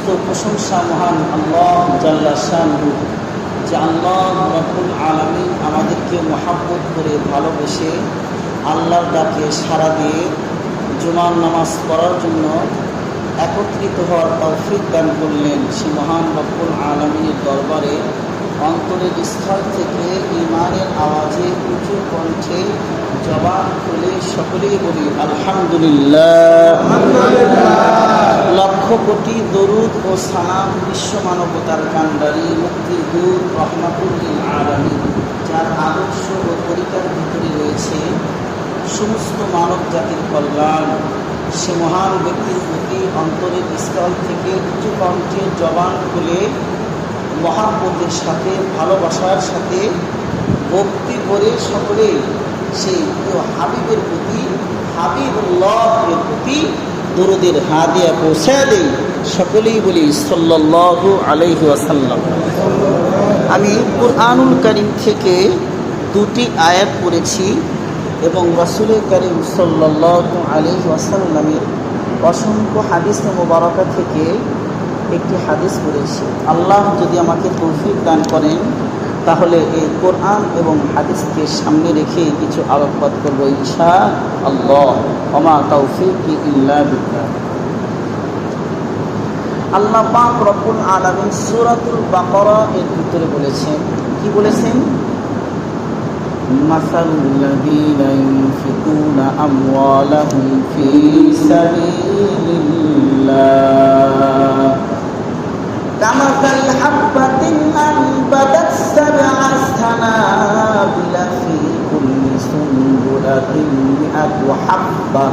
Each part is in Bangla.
সমস্ত প্রশংসা মহান আল্লাহ জাল্লা শানহু, যে আল্লাহ রাব্বুল আলামিন আমাদেরকে মহাব্বত করে ভালোবেসে আল্লাহর ডাকে সাড়া দিয়ে জুমার নামাজ পড়ার জন্য একত্রিত হওয়ার তৌফিক দান করলেন। সে মহান রব্বুল আলামিনের দরবারে অন্তরের স্থল থেকে ঈমানের আওয়াজে উঁচু কণ্ঠে জবান খুলে সকলেই বলি আলহামদুলিল্লাহ। লক্ষ কোটি দরুদ ও সালাম বিশ্ব মানবতার কান্ডারি মুক্তির দূত রহমাতুল লিল আলামিন, যার আদর্শ ও তরিকার ভিতরে রয়েছে সমস্ত মানব জাতির কল্যাণ। সে মহান ব্যক্তির প্রতি অন্তরের স্থল থেকে উঁচু কণ্ঠে জবান খুলে মহাব্বতের সাথে ভালোবাসার সাথে ভক্তি করে সকলে সেই প্রিয় হাবিবের প্রতি, হাবিবুল্লাহের প্রতি দরুদের হাদিয়া পৌঁছে দেই। সকলেই বলি সাল্লাল্লাহু আলাইহি ওয়াসাল্লাম। আমি কুরআনুল কারীম থেকে দুটি আয়াত পড়েছি এবং রাসূল কারীম সাল্লাল্লাহু আলাইহি ওয়াসাল্লামের অসংখ্য হাদিসে মুবারাকা থেকে একটি হাদিস পড়েছি। আল্লাহ যদি আমাকে তৌফিক দান করেন তাহলে এই কোরআন এবং হাদিসকে সামনে রেখে কিছু আলোকপাত করব ইনশাআল্লাহ। ওমা তাওফীকি ইল্লা বিল্লাহ। আল্লাহ পাক রব্বুল আলামিন সূরাতুল বাকারা এর ভিতরে বলেছেন, কি বলেছেন? মাসালুল লাযীনা ইউনফিকুনা আমওয়ালাহুম ফী সাবিলিল্লাহ কামাসালি হাব্বাতিন আনবাতাত সাবআ সানাবিলা ফী কুল্লি সুনবুলাতিন মিআতু হাব্বা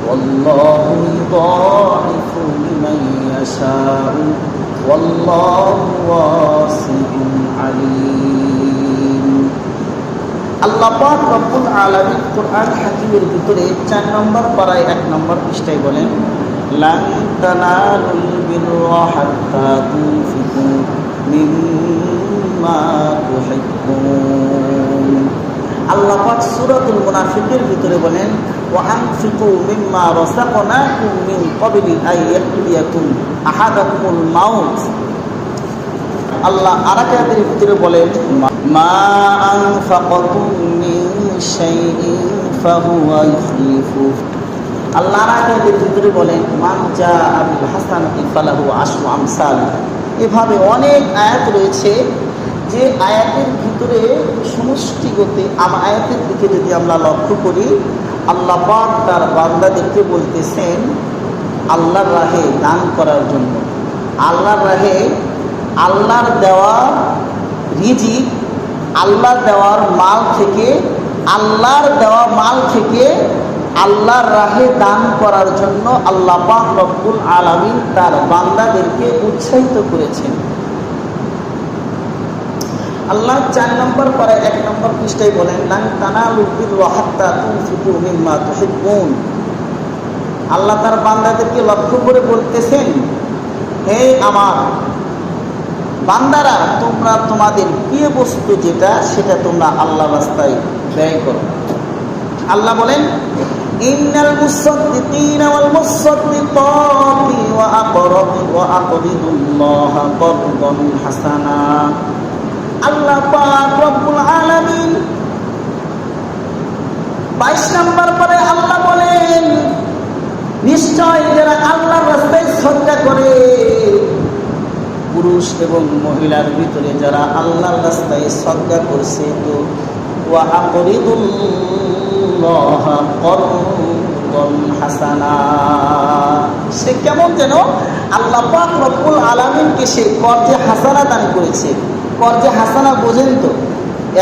ওয়াল্লাহু ইউদাঈফু লিমান ইয়াশাউ ওয়াল্লাহু ওয়াসিউন আলীম। আল্লাহ পাক রব্বুল আলামিন কোরআন হাকিমের ভিতরে 4 নম্বর পারায় 1 নম্বর পৃষ্ঠায় বলেন, লান তানালুল বিররা হাত্তা তুনফিকু মিম্মা তুহিব্বুন। আল্লাহ পাক সূরাতুল মুনাফিকের ভিতরে বলেন, ওয়া আনফিকু মিম্মা রাযাকনাকুম মিন ক্বাবলি আন ইয়াতিয়াকুম আহাদাকুমুল মাউত। আল্লাহ আরাকাতের ভিতরে বলেন, মা আনফাকতুম মিন শাইইন ফাহুয়া ইখলিফু। আল্লাহ আরাকাতের ভিতরে বলেন, মান জাআ বিল হাসানাতি ফালাহু আশরু আমসাল। এভাবে অনেক আয়াত রয়েছে যে আয়াতের ভিতরে সমষ্টিগত আয়াতের দিকে যদি আমরা লক্ষ্য করি, আল্লাহ পাক তার বান্দাদেরকে বলতেছেন আল্লাহর রাহে দান করার জন্য। আল্লাহর রাহে আল্লাহর দেওয়া রিজিক, আল্লাহর দেওয়ার মাল থেকে, আল্লাহর দেওয়া মাল থেকে আল্লাহর রাহে দান করার জন্য আল্লাহ পাক রব্বুল আলামিন তার বান্দাদেরকে উৎসাহিত করেছেন। আল্লাহ 4 নম্বর পরে 1 নম্বর পৃষ্ঠায় বলেন, লান তানালুল বিররা হাত্তা তুনফিকু মিম্মা তুহিব্বুন। আল্লাহ তার বান্দাদেরকে লক্ষ্য করে বলতেছেন, হে আমার বান্দারা, তোমরা তোমাদের প্রিয় বস্তু যেটা সেটা তোমরা আল্লাহর রাস্তায় ব্যয় করো। আল্লাহ বলেন, ইন্নাল মুসাদ্দিকিনা ওয়াল মুসাদ্দিকাতি ওয়া আকরিদুল্লাহা করদান হাসানা। আল্লাহ পাক রব্বুল আলামিন 22 নম্বর পরে আল্লাহ বলেন, নিশ্চয় যারা আল্লাহর রাস্তায় সদকা করে, পুরুষ এবং মহিলার ভিতরে যারা আল্লাহর রাস্তায় সদকা করছে, তো ওয়া আকরিদুল্লাহা করদান হাসানা, সে কেমন যেন আল্লাহ পাক রব্বুল আলামিনকে সে কর্জে হাসানা দান করেছে। কর্জে হাসানা বোঝেন তো,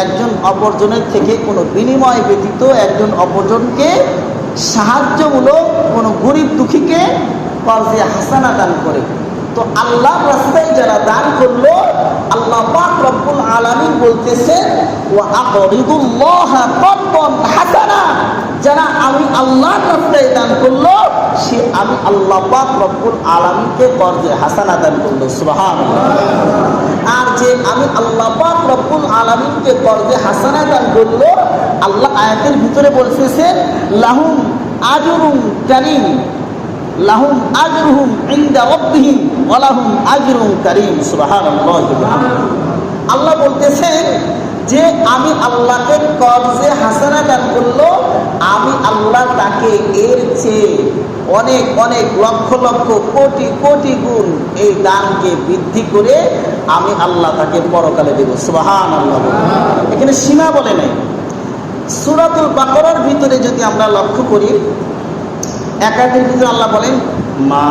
একজন অপরজনের থেকে কোনো বিনিময় ব্যতীত একজন অপরজনকে সাহায্যমূলক কোনো গরিব দুঃখীকে কর্জে হাসানা দান করে। তো আল্লাহর রাস্তায় যারা দান করলো, আল্লাহ পাক রব্বুল আলামিন বলতেছেন, ওয়া আকরিদুল্লাহা করদান হাসানা, যারা আমি আল্লাহর রাস্তায় দান করলো সে আমি আল্লাহ পাক রব্বুল আলামিনকে কর্জে হাসানা দান করলো। সুবহানাল্লাহ। আর যে আমি আল্লাহ পাক রব্বুল আলামিনকে কর্জে হাসানা দান করলো, আল্লাহ আয়াতের ভিতরে বলতেছেন, লাহুম আজরুন কারীম, লাহুম আজরুহুম ইনদা রাব্বিহিম ওয়া লাহুম আজরুন কারীম। সুবহানাল্লাহ। আল্লাহ বলতেছেন যে আমি আল্লাহকে কর্জে হাসানা দান করলো, আমি আল্লাহ তাকে এর চেয়ে অনেক অনেক লক্ষ লক্ষ কোটি কোটি গুণ এই দানকে বৃদ্ধি করে আমি আল্লাহ তাকে পরকালে দেব। সুবহানাল্লাহ। এখানে সীমা বলে নাই। সূরাতুল বাকারার ভিতরে যদি আমরা লক্ষ্য করি, একাধিক ভিতরে আল্লাহ বলেন মা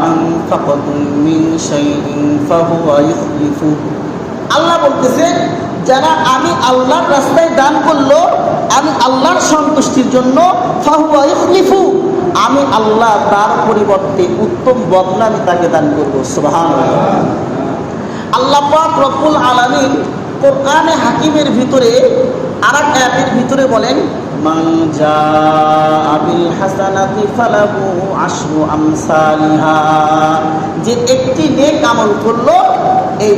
আনফাকতুম মিন শাইইন ফাহুয়া ইউখলিফু। আল্লাহ বলতেছেন যারা আমি আল্লাহর রাস্তায় দান করলো, আমি আল্লাহর সন্তুষ্টির জন্য, ফাহুয়া ইউখলিফু, আমি আল্লাহ তার পরিবর্তে উত্তম বদলা আমি তাকে দান করব। সুবহানাল্লাহ। আল্লাহ পাক রব্বুল আলামিন কোরআনে হাকিমের ভিতরে আরেক আয়াতের ভিতরে বলেন মান জাআ বিল হাসানাতি ফালাহু আশরু আমসালিহা, যে একটি নেক আমল করলো, এই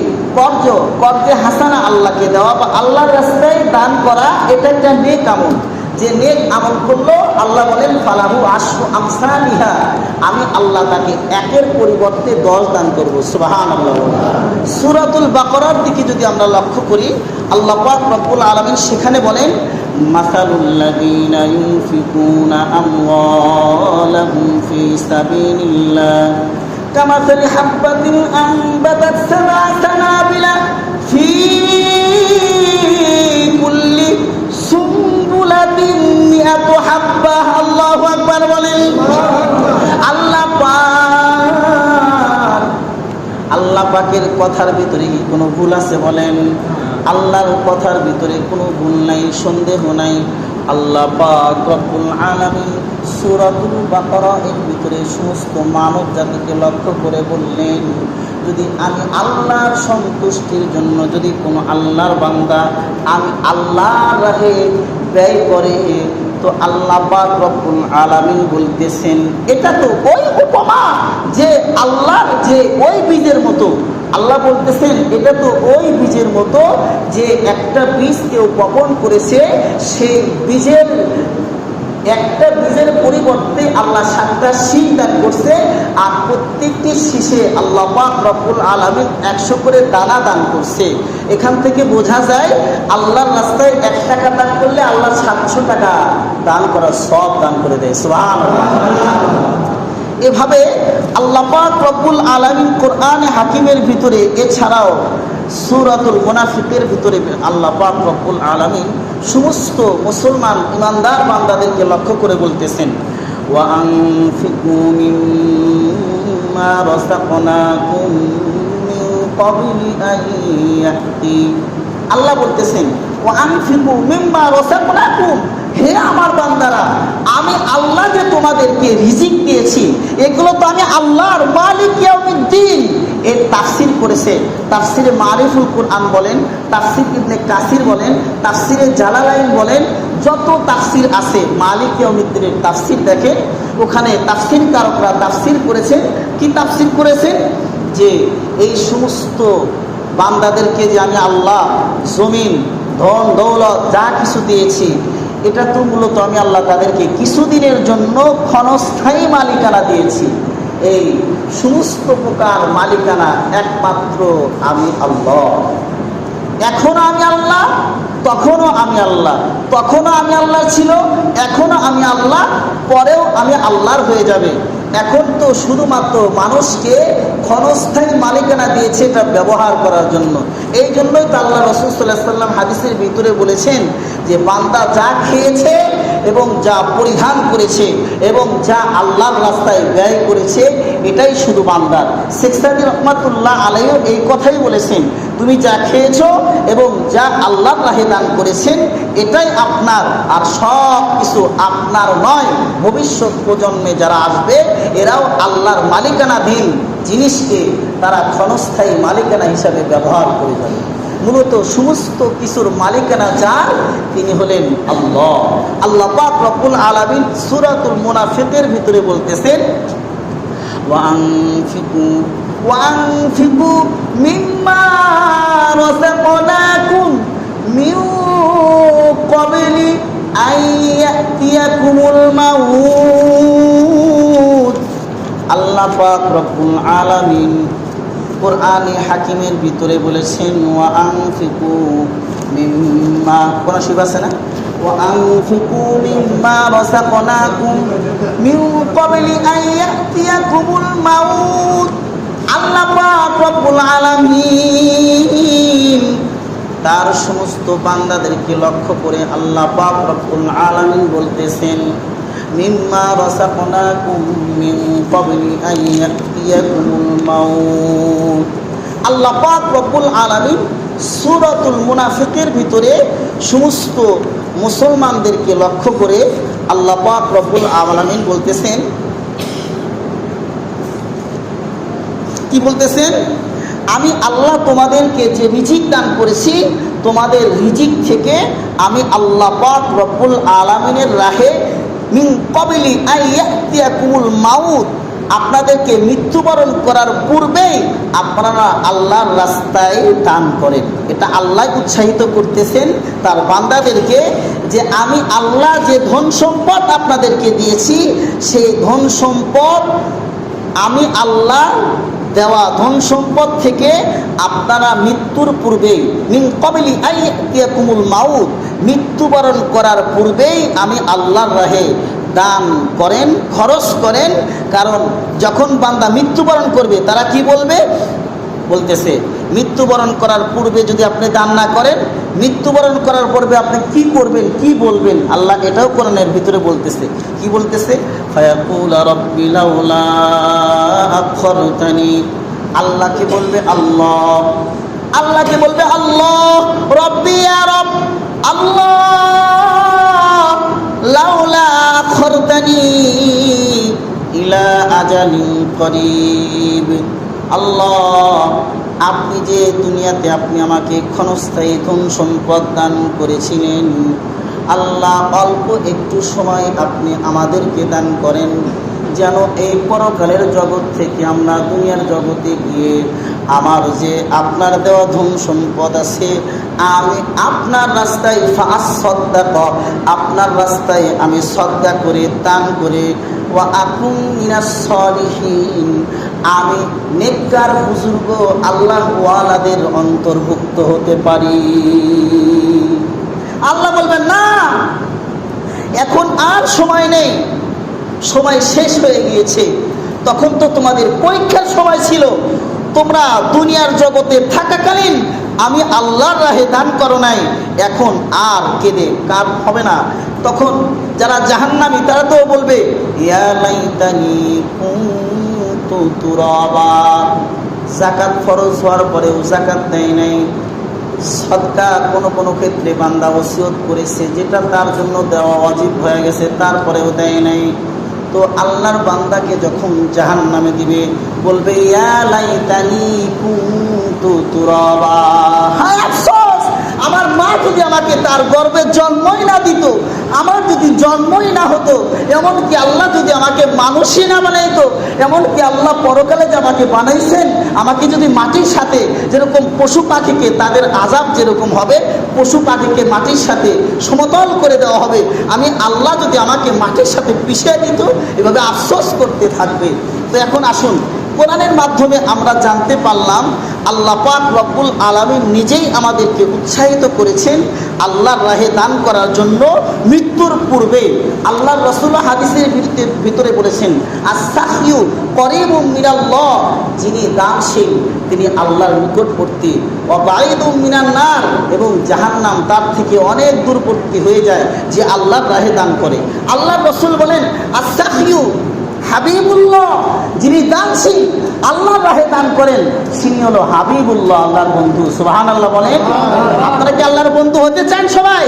কর্জে হাসানা আল্লাহকে দেওয়া বা আল্লাহর রাস্তায় দান করা, এটা একটা নেক আমল। যে নেক আমল করলো আল্লাহ বলেন ফালাহু আশরু আমসালিহা, আমি আল্লাহ তাকে একের পরিবর্তে 10 দান করব। সুবহানাল্লাহ। সূরাতুল বাকারার দিকে যদি আমরা লক্ষ্য করি, আল্লাহ পাক রব্বুল আলামিন সেখানে বলেন মাসালুল লাযীনা ইউনফিকুনা আমওয়ালাহুম ফি সাবিলিল্লাহ কামাসালি হাববাতিন আনবাতাত সাবআ সানাবিলা ফি কুল্লি সুম্বুলাতিন মিআতু হাব্বাহ। আল্লাহু আকবার বলেন। আল্লাহ পাকের কথার ভিতরে কি কোনো ভুল আছে বলেন? আল্লাহর কথার ভিতরে কোনো ভুল নাই, সন্দেহ নাই। আল্লাহ পাক রব্বুল আলামিন সূরাতুল বাকারা এর ভিতরে সমস্ত মানব জাতিকে লক্ষ্য করে বললেন, যদি আমি আল্লাহর সন্তুষ্টির জন্য যদি কোনো আল্লাহর বান্দা আমি আল্লাহর রাহে ব্যয় করে, তো আল্লাহ পাক রব্বুল আলামিন বলতেছেন এটা তো ওই উপমা যে আল্লাহর যে ওই বীজের মতো। আল্লাহ বলতেছেন এটা তো ওই বীজের মতো যে একটা বীজ কেউ বপন করেছে, সেই বীজের একটা বীজের পরিবর্তে আল্লাহ 7টা শীষ দান করছে, আর প্রত্যেকটি শীষে আল্লাহ পাক রব্বুল আলামিন 100 করে দানা দান করছে। এখান থেকে বোঝা যায় আল্লাহর রাস্তায় 1 টাকা দান করলে আল্লাহ 700 টাকা দান করার সওয়াব দান করে দেয়। সুবহানাল্লাহ। এভাবে আল্লাহ পাক রব্বুল আলামিন কোরআনে হাকিমের ভিতরে, এছাড়াও সূরাতুল মুনাফিকের ভিতরে আল্লাহ পাক রব্বুল আলামিন সমস্ত মুসলমান ইমানদার বান্দাদেরকে লক্ষ্য করে বলতেছেন ওয়া আনফিকু মিম্মা রাযাকনাকুম মিন ক্বাবলি আন ইয়াতি। আল্লাহ বলতেছেন ওয়া আনফিকু মিম্মা রাযাকনাকুম, হে আমার বান্দারা, আমি আল্লাহ যে তোমাদেরকে রিজিক দিয়েছি, এগুলো তো আমি আল্লাহর, মালিক ইয়াউমিদ্দিন। এর তাফসীর করেছে তাফসীরে মারিফুল কুরআন বলেন, তাফসীর ইবনে কাসির বলেন, তাফসীরে জালালাইন বলেন, যত তাফসীর আছে মালিক ইয়াউমিদ্দিনের তাফসীর দেখেন, ওখানে তাফসীর কারকরা তাফসীর করেছেন। কি তাফসীর করেছেন? যে এই সমস্ত বান্দাদেরকে যে আমি আল্লাহ জমিন, ধন দৌলত যা কিছু দিয়েছি, এটা তো মূলত আমি আল্লাহ তাদেরকে কিছুদিনের জন্য ক্ষণস্থায়ী মালিকানা দিয়েছি। এই সমস্ত প্রকার মালিকানা একমাত্র আমি আল্লাহ। এখনো আমি আল্লাহ, তখনও আমি আল্লাহ, তখনও আমি আল্লাহ ছিল, এখনো আমি আল্লাহ, পরেও আমি আল্লাহর হয়ে যাবে। এখন তো শুধুমাত্র মানুষকে ক্ষণস্থায়ী মালিকানা দিয়েছে এটা ব্যবহার করার জন্য। এই জন্যই তো আল্লাহ রাসূল সাল্লাল্লাহু আলাইহি ওয়াসাল্লাম হাদিসের ভিতরে বলেছেন যে বান্দা যা খেয়েছে এবং যা পরিধান করেছে এবং যা আল্লাহর রাস্তায় ব্যয় করেছে, এটাই শুধু বান্দার। শেখ সাদী রহমাতুল্লাহ আলাইহি এই কথাই বলেছেন, তুমি যা খেয়েছো এবং যা আল্লাহর রাহে দান করেছেন এটাই আপনার, আর সব কিছু আপনার নয়। ভবিষ্যৎ প্রজন্মে যারা আসবে এরাও আল্লাহর মালিকানাধীন জিনিসকে তারা ক্ষণস্থায়ী মালিকানা হিসাবে ব্যবহার করে যাবে। মূলত সমস্ত কিছুর মালিকানা যার, তিনি হলেন আল্লাহ। আল্লাহ পাক রব্বুল আলামিন সূরাতুল মুনাফিকের ভিতরে বলতেছেন ওয়ানফিকু মিম্মা রাযাকনাকুম মিন ক্বাবলি আন ইয়াতিয়াকুমুল মাউত পাক রব্বুল আলামিন কোরআনে হাকিমের ভিতরে বলেছেন ওয়া আনফিকু মিম্মা, কোন শিব আছে না, ওয়া আনফিকু মিম্মা রাযাকনাকুম মিন ক্বাবলি আন ইয়াতিয়াকুমুল মাউত। আল্লাহ পাক রব্বুল আলামিন তার সমস্ত বান্দাদেরকে লক্ষ্য করে আল্লাহ পাক রব্বুল আলামিন বলতেছেন মিম্মা রাযাকনাকুম মিন ক্বাবলি আন ইয়াতিয়াকুমুল মাউত। আল্লাহ পাক রব্বুল আলামিন সূরাতুল মুনাফিকের ভিতরে সমস্ত মুসলমানদেরকে লক্ষ্য করে আল্লাহ পাক রব্বুল আলামিন বলতেছেন, কি বলতেছেন? আমি আল্লাহ তোমাদেরকে যে রিজিক দান করেছি, তোমাদের রিজিক থেকে আমি আল্লাহ পাক রব্বুল আলামিনের রাহে মিন ক্বাবলি আন ইয়াতিয়াকুমুল মাউত, আপনাদেরকে মৃত্যুবরণ করার পূর্বেই আপনারা আল্লাহর রাস্তায় দান করেন। এটা আল্লাহ উৎসাহিত করতেছেন তার বান্দাদেরকে যে আমি আল্লাহ যে ধন সম্পদ আপনাদেরকে দিয়েছি, সেই ধন সম্পদ আমি আল্লাহ দেওয়া ধন সম্পদ থেকে আপনারা মৃত্যুর পূর্বেই মিন ক্বাবলি আন ইয়াতিয়াকুমুল মাউত, মৃত্যুবরণ করার পূর্বেই আমি আল্লাহর রাহে দান করেন, খরচ করেন। কারণ যখন বান্দা মৃত্যুবরণ করবে তারা কি বলবে? বলতেছে মৃত্যুবরণ করার পূর্বে যদি আপনি দান না করেন, মৃত্যুবরণ করার পূর্বে আপনি কি করবেন, কি বলবেন? আল্লাহ এটাও কোরআনের ভিতরে বলতেছে, কি বলতেছে? ফায়াকুল রাব্বি লাউলা আখরতানি, আল্লাহকে বলবে আল্লাহ, আল্লাহকে বলবে আল্লাহ রব্বি ইয়া রব, আল্লাহ লাউলা আখরতানি ইলা আজালিন করিব, আল্লাহ আপনি যে দুনিয়াতে আপনি আমাকে ক্ষণস্থায়ী ধন সম্পদ দান করেছিলেন, আল্লাহ অল্প একটু সময় আপনি আমাদেরকে দান করেন, যেন এই পরকালের জগৎ থেকে আমরা দুনিয়ার জগতে গিয়ে আমার যে আপনার দেওয়া ধন সম্পদ আছে আমি আপনার রাস্তায় ফাসসাদাক, আপনার রাস্তায় আমি সদকা করে দান করে ওয়া আকুম মিনাস সলিহিন, আমি নেককার বুজুর্গ আল্লাহ ওয়ালাদের অন্তর্ভুক্ত হতে পারি। আল্লাহ বলবেন না, এখন আর সময় নেই, সময় শেষ হয়ে গিয়েছে। তখন তো তোমাদের পরীক্ষার সময় ছিল, তোমরা দুনিয়ার জগতে থাকাকালীন আমি আল্লাহর রাহে দান করো নাই, এখন আর কেঁদে কার হবে না। তখন যারা জাহান্নামী তারা তো বলবে ইয়া লাইতানি কুনতু তুরাবা, যাকাত ফরজ হওয়ার পরেও যাকাত দেয় নাই, সদকা কোনো ক্ষেত্রে বান্দা ওসিয়ত করেছে যেটা তার জন্য দেওয়া ওয়াজিব হয়ে গেছে তারপরেও দেয় নাই। তো আল্লাহর বান্দাকে যখন জাহান্নামে দিবে বলবে ইয়া লাইতানি কুনতু তুরাবা, হায় আফসোস, আমার মা যদি আমাকে তার গর্ভে জন্মই না দিত, আমার যদি জন্মই না হতো, এমনকি আল্লাহ যদি আমাকে মানুষই না বানাইতো, এমনকি আল্লাহ পরকালে যে আমাকে বানাইছেন, আমাকে যদি মাটির সাথে যেরকম পশু পাখিকে তাদের আযাব যেরকম হবে, পশু পাখিকে মাটির সাথে সমতল করে দেওয়া হবে, আমি আল্লাহ যদি আমাকে মাটির সাথে পিছিয়ে দিত, এভাবে আফসোস করতে থাকবে। তো এখন আসুন, কোরআনের মাধ্যমে আমরা জানতে পারলাম আল্লাহ পাক রব্বুল আলামিন নিজেই আমাদেরকে উৎসাহিত করেছেন আল্লাহর রাহে দান করার জন্য মৃত্যুর পূর্বে। আল্লাহর রাসূল হাদিসের ভিতরে বলেছেন আস-সাখিয়ু করিবুম মিনাল্লাহ, যিনি দানশীল তিনি আল্লাহর নিকটবর্তী, ওয়া বাঈদুম মিনান নার, এবং জাহান্নাম তার থেকে অনেক দূরবর্তী হয়ে যায় যে আল্লাহর রাহে দান করে। আল্লাহর রাসূল বলেন আস-সাখিয়ু হাবিবুল্লাহ, যিনি দানশীল আল্লাহর রাহে দান করেন তিনি হলো হাবিবুল্লাহ, আল্লাহর বন্ধু। সুবহানাল্লাহ বলেন। আপনারা কি আল্লাহর বন্ধু হতে চান? সবাই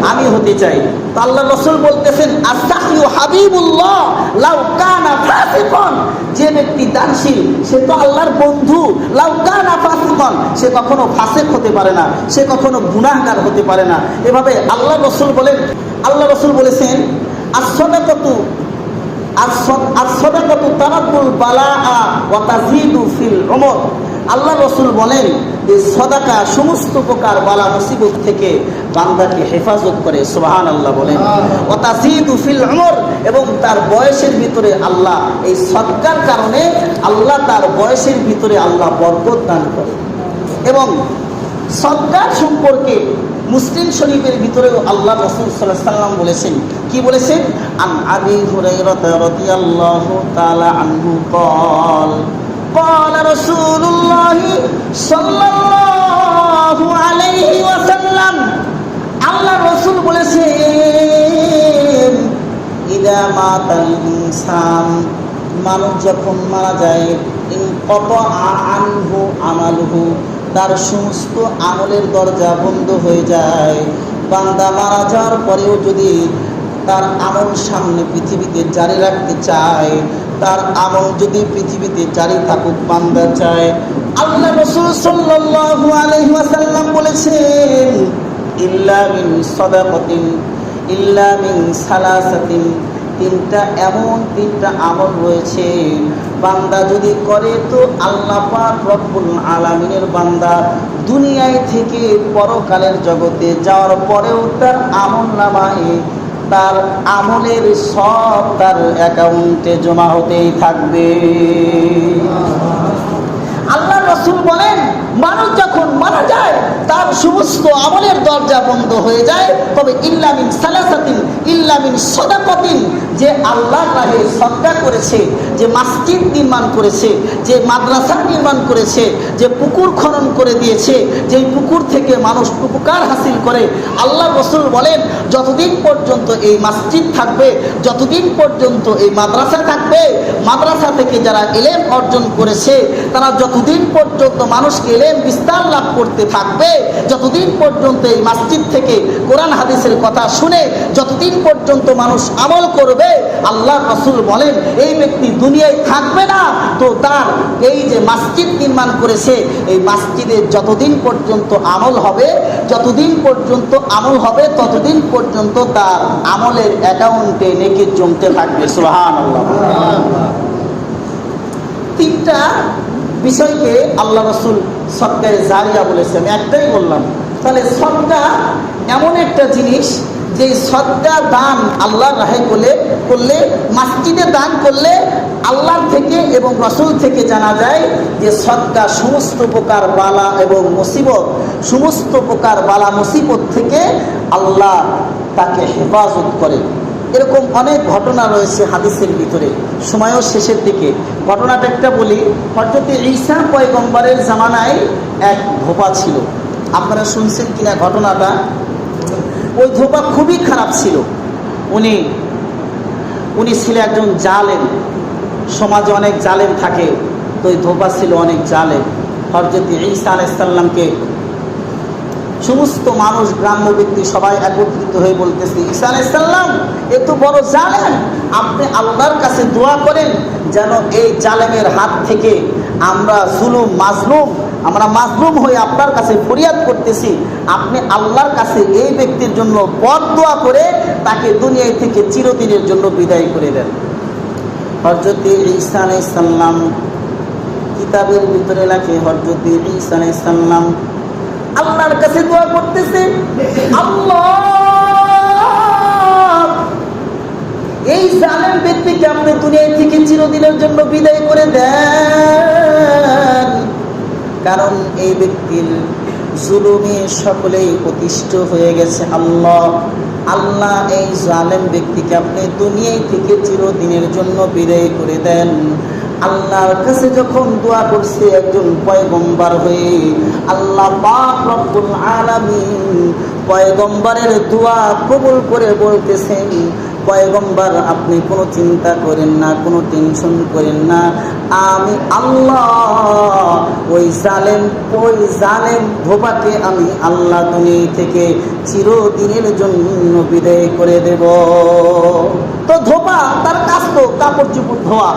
আমি হতে চাই। তো আল্লাহর রাসূল বলতেছেন আস-সাখিয়ু হাবিবুল্লাহ লাউ কানা ফাসিকান, যে ব্যক্তি দানশীল সে তো আল্লাহর বন্ধু, লাউ কানা ফাসিকান, সে কখনো ফাসিক হতে পারে না, সে কখনো গুনাহগার হতে পারে না। এভাবে আল্লাহর রাসূল বলেন, আল্লাহর রাসূল বলেছেন আস-সাদাকাতু as-সাদাকাতু তারাদ্দুল বালাআ ওয়া তাযীদু ফিল উমর। আল্লাহ রাসূল বলেন যে সাদাকা সমস্ত প্রকার বালা মুসিবত থেকে বান্দাকে হেফাজত করে। সুবহানাল্লাহ বলেন। ওয়া তাযীদু ফিল উমর, এবং তার বয়সের ভিতরে আল্লাহ এই সদকার কারণে আল্লাহ তার বয়সের ভিতরে আল্লাহ বরকত দান করে। এবং সদকার সম্পর্কে মুসলিম শরীফের ভিতরেও আল্লাহ রাসূল সাল্লাল্লাহু আলাইহি ওয়াসাল্লাম বলেছেন, কি বলেছেন? আন আবি হুরায়রা রাদিয়াল্লাহু তাআলা আনহু قال قال رسول الله صلى الله عليه وسلم, আল্লাহ রাসূল বলেছেন, ইদা মাতাল ইনসান, মানুষ যখন মারা যায়, ইনকাতা আনহু আমালুহু, তার সমস্ত আমলের দরজা বন্ধ হয়ে যায়। বান্দা মারা যাওয়ার পরেও যদি তার আমল সামনে পৃথিবীতে জারি রাখতে চায়, তার আমল যদি পৃথিবীতে জারি থাকুক বান্দা চায়, আল্লাহ রাসূল সাল্লাল্লাহু আলাইহি ওয়াসাল্লাম বলেছেন, ইল্লা মিন সাদাকাতিন ইল্লা মিন সালাসাতিন, এমন তিনটা আমল রয়েছে বান্দা যদি করে তো আল্লাহ পাক রব্বুল আলামিনের বান্দা দুনিয়ায় থেকে পরকালের জগতে যাওয়ার পরেও তার আমলনামায় তার আমলের সব তার অ্যাকাউন্টে জমা হতেই থাকবে। আল্লাহ রাসূল বলেন, মানুষ যখন মারা যায় তার সমস্ত আমলের দরজা বন্ধ হয়ে যায়, তবে ইল্লা মিন সালাসাতিন ইল্লা মিন সাদাকাতিন, যে আল্লাহর রাহে সদকা করেছে, যে মসজিদ নির্মাণ করেছে, যে মাদ্রাসা নির্মাণ করেছে, যে পুকুর খনন করে দিয়েছে, যে পুকুর থেকে মানুষ উপকার হাসিল করে, আল্লাহ রাসূল বলেন যতদিন পর্যন্ত এই মসজিদ থাকবে, যতদিন পর্যন্ত এই মাদ্রাসা থাকবে, মাদ্রাসা থেকে যারা ইলম অর্জন করেছে তারা যতদিন পর্যন্ত মানুষকে ইলম বিস্তার লাভ করতে থাকবে, যতদিন পর্যন্ত এই মসজিদ থেকে কোরআন হাদিসের কথা শুনে যতদিন পর্যন্ত মানুষ আমল করবে, আল্লাহ রাসূল বলেন এই ব্যক্তি দুনিয়ায় থাকবে না, তো তার এই যে মসজিদ নির্মাণ করেছে এই মসজিদে যতদিন পর্যন্ত আমল হবে, যতদিন পর্যন্ত আমল হবে ততদিন পর্যন্ত তার আমলের অ্যাকাউন্টে নেকি জমতে থাকবে। সুবহানাল্লাহ। তিনটা বিষয়কে আল্লাহ রাসূল সদকায়ে জারিয়া বলেছে। আমি একটাই বললাম, তাহলে সদকা এমন একটা জিনিস যে সদকা দান আল্লাহর রাহে করলে মসজিদে দান করলে আল্লাহর থেকে এবং রাসূল থেকে জানা যায় যে সদকা সমস্ত প্রকার বালা এবং মুসিবত, সমস্ত প্রকার বালা মুসিবত থেকে আল্লাহ তাকে হেফাজত করে। এরকম অনেক ঘটনা রয়েছে হাদিসের ভিতরে, সময়ও শেষের দিকে। ঘটনাটা একটা বলি, হযরত ঈসা পয়গম্বরের জামানায় এক ধোপা ছিল। আপনারা শুনছেন কিনা ঘটনাটা? ওই ধোপা খুবই খারাপ ছিল। উনি ছিল একজন জালেম। সমাজে অনেক জালেম থাকে, তো ওই ধোপা ছিল অনেক জালেম। হযরত ঈসা আলাইহিস সালামকে সমস্ত মানুষ, গ্রাম্য ব্যক্তি সবাই একত্রিত হয়ে বলতেছে, ঈসা আলাইহিস সালাম এত বড় জালেম, আপনি আল্লাহর কাছে দোয়া করেন যেন এই জালেমের হাত থেকে আমরা আমরা মাজলুম হয়ে আপনার কাছে ফরিয়াদ করতেছি, আপনি আল্লাহর কাছে এই ব্যক্তির জন্য বদদোয়া করে তাকে দুনিয়া থেকে চিরদিনের জন্য বিদায় করে দেন। হযরত ঈসা আলাইহিস সালাম কিতাবের ভিতরে লেখে, হযরত ঈসা আলাইহিস সালাম আল্লাহর কাছে দোয়া করতেছে, আল্লাহ এই জালেম ব্যক্তিকে আপনি দুনিয়া থেকে চিরদিনের জন্য বিদায় করে দেন, কারণ এই ব্যক্তির জুলুমে সকলেই অতিষ্ঠ হয়ে গেছে। আল্লাহ এই জালেম ব্যক্তিকে আপনি দুনিয়া থেকে চিরদিনের জন্য বিদায় করে দেন। আল্লাহর কাছে যখন দোয়া করছে একজন পয়গম্বর হয়ে, আল্লাহ পাক রব্বুল আলামিন পয়গম্বরের দোয়া কবুল করে বলতেছেন, পয়গম্বর আপনি কোনো চিন্তা করেন না, কোনো টেনশন করেন না, আমি আল্লাহ ওই জালেম ধোপাকে আমি আল্লাহ দুনিয়া থেকে চিরদিনের জন্য বিদায় করে দেব। তো ধোপা তার কাজ তো কাপড় চোপড় ধোয়া,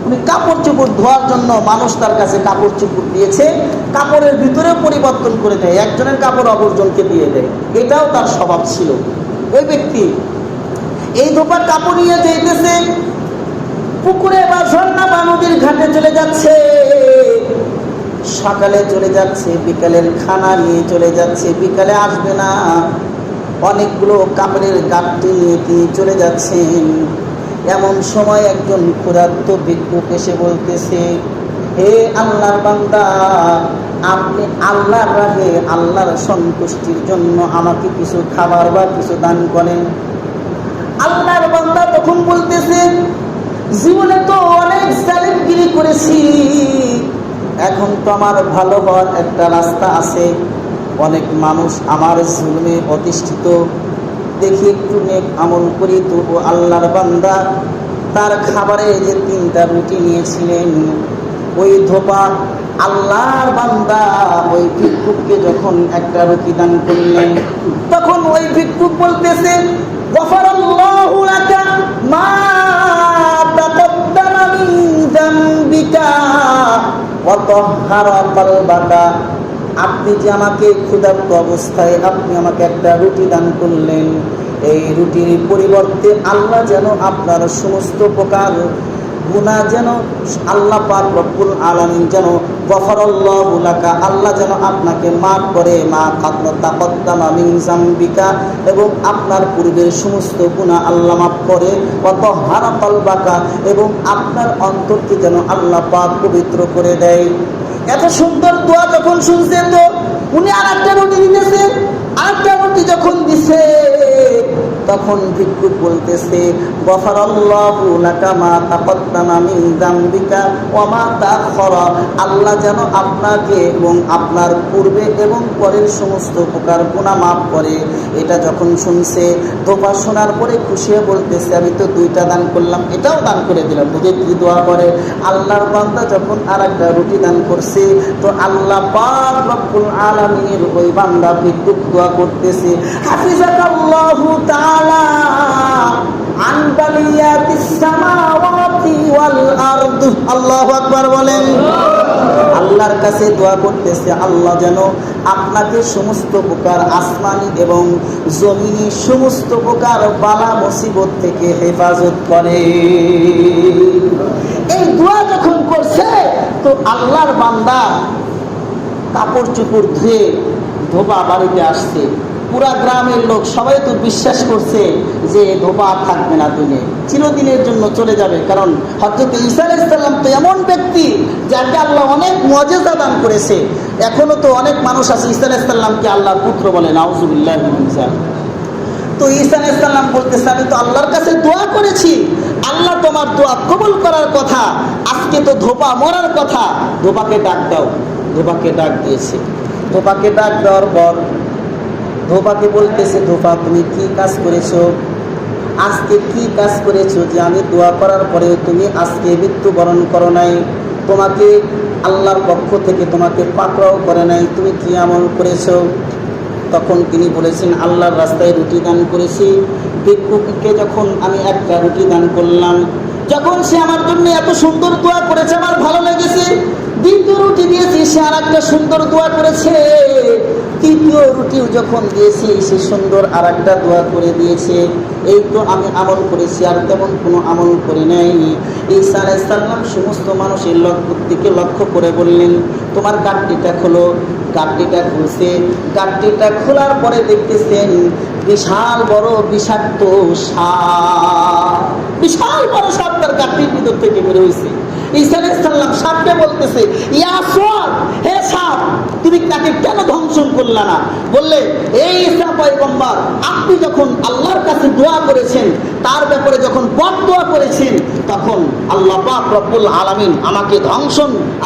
উনি কাপড় চোপড় ধোয়ার জন্য মানুষ তার কাছে কাপড় চোপড় দিয়েছে, কাপড়ের ভিতরে পরিবর্তন করে দেয়, একজনের কাপড় অপরজনকে দিয়ে দেয়, এটাও তার স্বভাব ছিল। ওই ব্যক্তি এই ধোপার কাপড় নিয়ে যাইতেছে, পুকুরে বা ঝর্ণা বা নদীর ঘাটে চলে যাচ্ছে, সকালে চলে যাচ্ছে, বিকালের খানা নিয়ে চলে যাচ্ছে, বিকালে আসবে না। অনেকগুলো কাপড়ের গাঁটটি নিয়ে তিনি চলে যাচ্ছেন। এমন সময় একজন ক্ষুধার্ত ভিক্ষুক এসে বলতেছে, হে আল্লাহর বান্দা, আপনি আল্লাহর রাহে আল্লাহর সন্তুষ্টির জন্য আমাকে কিছু খাবার বা কিছু দান করেন। আল্লাহর বান্দা তখন বলতেছে, জীবনে তো অনেক জালিমগিরি করেছি, এখন তো আমার ভালো হওয়ার একটা রাস্তা আছে। অনেক মানুষ আমার জুলমে অধিষ্ঠিত, দেখি একটু নেক আমল করি। তবু আল্লাহর বান্দা তার খাবারে যে 3টা রুটি নিয়েছিলেন, ওই ধোপা আল্লাহর বান্দা ওই ভিক্ষুককে যখন একটা রুটি দান করলেন, তখন ওই ভিক্ষুক বলতেছে, গফারাল্লাহু লাকা মা তাকদ্দামা মিন যামবিকা ওয়া তাহহারা কলবাকা। আপনি যে আমাকে ক্ষুধার্ত অবস্থায় আপনি আমাকে একটা রুটি দান করলেন, এই রুটির পরিবর্তে আল্লাহ যেন আপনার সমস্ত প্রকার গুনাহ যেন আল্লাহ পাক রব্বুল আলামিন যেন গফারাল্লাহু লাকা, আল্লাহ যেন আপনাকে মাফ করে, মা তাকদ্দামা মিন যামবিকা, এবং আপনার পূর্বের সমস্ত গুনাহ আল্লাহ মাফ করে, ওয়া তাহহারা কলবাকা, এবং আপনার অন্তরকে যেন আল্লাহ পাক পবিত্র করে দেয়। এত সুন্দর দোয়া যখন শুনছে, তো উনি আরেকটা রুটি দিতেছে। আরেকটা রুটি যখন দিছে, তখন ভিক্ষুক বলতেছে, গফারাল্লাহু লাকা মা তাকদ্দামা মিন যামবিকা ওয়া মা তাআখারা, আল্লাহ যেন আপনাকে এবং আপনার পূর্বে এবং পরের সমস্ত প্রকার গুনাহ মাফ করে। এটা যখন শুনছে, ধোপা শোনার পরে খুশি হয়ে বলতেছে, আমি তো 2টা দান করলাম, এটাও দান করে দিলাম। বুঝে কি দোয়া করে? আল্লাহর বান্দা যখন আরেকটা রুটি দান করছে, তো আল্লাহ পাক রব্বুল আলামিনের ওই বান্দা ভিক্ষুক দোয়া করতেছে, হাফিজাকাল্লাহু তাআলা আন বালিয়াতিস সামাওয়াতি ওয়াল আরদ। আল্লাহু আকবার বলেন। আল্লাহর কাছে দোয়া করতেছে, আল্লাহ যেন আপনাকে সমস্ত প্রকার আসমানি এবং জমিনি সমস্ত প্রকার বালা মুসিবত থেকে হেফাজত করে। এই দোয়া যখন করছে, তো আল্লাহর বান্দা কাপড় চোপড় ধুয়ে ধোপা বাড়িতে আসছে। পুরা গ্রামের লোক সবাই তো বিশ্বাস করছে যে ধোপা আর থাকবে না, দুনিয়ায় চিরদিনের জন্য চলে যাবে। কারণ হযরত ঈসা আলাইহিস সালাম তো এমন ব্যক্তি যাকে আল্লাহ অনেক মুআজিজা দান করেছে। এখনো তো অনেক মানুষ আছে ঈসা আলাইহিস সালামকে আল্লাহর পুত্র বলে, নাউযুবিল্লাহি মিন যালিক। তো ঈসা আলাইহিস সালাম বলতেছে, আমি তো আল্লাহর কাছে দোয়া করেছি, আল্লাহ তোমার দোয়া কবুল করার কথা, আজকে তো ধোপা মরার কথা, ধোপাকে ডাক দাও। ধোপাকে ডাক দিয়েছে। ধোপাকে ডাক দেওয়ার পর ধোপাকে বলতেছে, ধোপা তুমি কি কাজ করেছো? আজকে কি কাজ করেছো যে আমি দোয়া করার পরেও তুমি আজকে মৃত্যুবরণ করো নাই? তোমাকে আল্লাহর পক্ষ থেকে তোমাকে পাকড়াও করে নাই, তুমি কি আমল করেছো? তখন তিনি বলেছেন, আল্লাহর রাস্তায় রুটি দান করেছি। ভিক্ষুককে যখন আমি একটা রুটি দান করলাম, যখন সে আমার জন্য এত সুন্দর দোয়া করেছে, আমার ভালো লেগেছে। দ্বিতীয় রুটি দিয়েছি, সে আর একটা সুন্দর দোয়া করেছে। তৃতীয় রুটিও যখন দিয়েছি, সে সুন্দর আর একটা দোয়া করে দিয়েছে। এই তো আমি আমল করেছি, আর তেমন কোনো আমল করে নাই। ঈসা আলাইহিস সালাম সমস্ত মানুষের দিকে লক্ষ্য করে বললেন, তোমার গাঁটটিটা খোলো। গাঁটটিটা খুলছে। গাঁটটিটা খোলার পরে দেখতেছেন বিশাল বড় বিষাক্ত সাপ। বিশাল বড় সাপ তার গাঁটটির ভিতর থেকে বের হয়েছে। ঈসা আলাইহিস সালাম সাপকে বলতেছে, ইয়া সাপ, হে সাপ, তুমি তাকে কেন ধ্বংসন করলা না? বললে, এই ঈসা পয়গম্বর, আপনি যখন আল্লাহর কাছে দোয়া করেছেন, তার ব্যাপারে যখন বদদোয়া করেছেন, তখন আল্লাহ পাক রব্বুল আলামিন আমাকে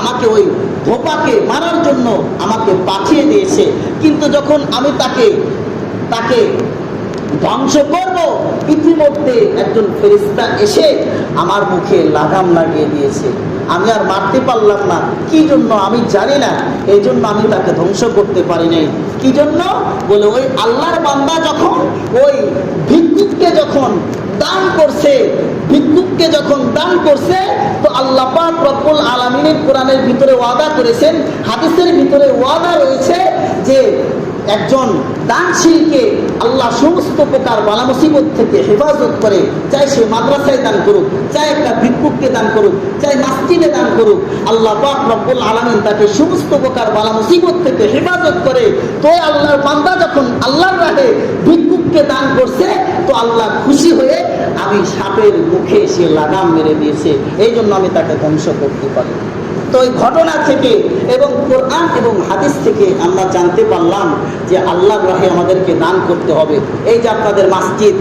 আমাকে ওই ধোপাকে মারার জন্য আমাকে পাঠিয়ে দিয়েছে। কিন্তু যখন আমি তাকে ধ্বংস করব, ইতিমধ্যে একজন ফেরেশতা এসে আমার মুখে লাগাম লাগিয়ে দিয়েছে। আমি আর মারতে পারলাম না, কি জন্য আমি জানি না। এই জন্য আমি তাকে ধ্বংস করতে পারি নাই। কি জন্য? বলে, ওই আল্লাহর বান্দা যখন ওই ভিক্ষুককে যখন দান করছে, তো আল্লাহ পাক রব্বুল আলামিনের কোরআনের ভিতরে ওয়াদা করেছেন, হাদিসের ভিতরে ওয়াদা রয়েছে যে একজন দানশীলকে আল্লাহ সমস্ত প্রকার বালা মুসিবত থেকে হেফাজত করে, চাই সে মাদ্রাসায় দান করুক, চাই একটা ভিক্ষুককে দান করুক, চাই মসজিদে দান করুক, আল্লাহ পাক রব্বুল আলামিন তাকে সমস্ত প্রকার বালা মুসিবত থেকে হেফাজত করে। তো আল্লাহর বান্দা যখন আল্লাহর রাহে ভিক্ষুককে দান করছে, তো আল্লাহ খুশি হয়ে আমি সাপের মুখে সে লাগাম মেরে দিয়েছে, এই জন্য আমি তাকে ধ্বংস করতে পারি। তো এই ঘটনা থেকে এবং কোরআন এবং হাদিস থেকে আমরা জানতে পারলাম যে আল্লাহর রাহে আমাদেরকে দান করতে হবে। এই যে আপনাদের মসজিদ,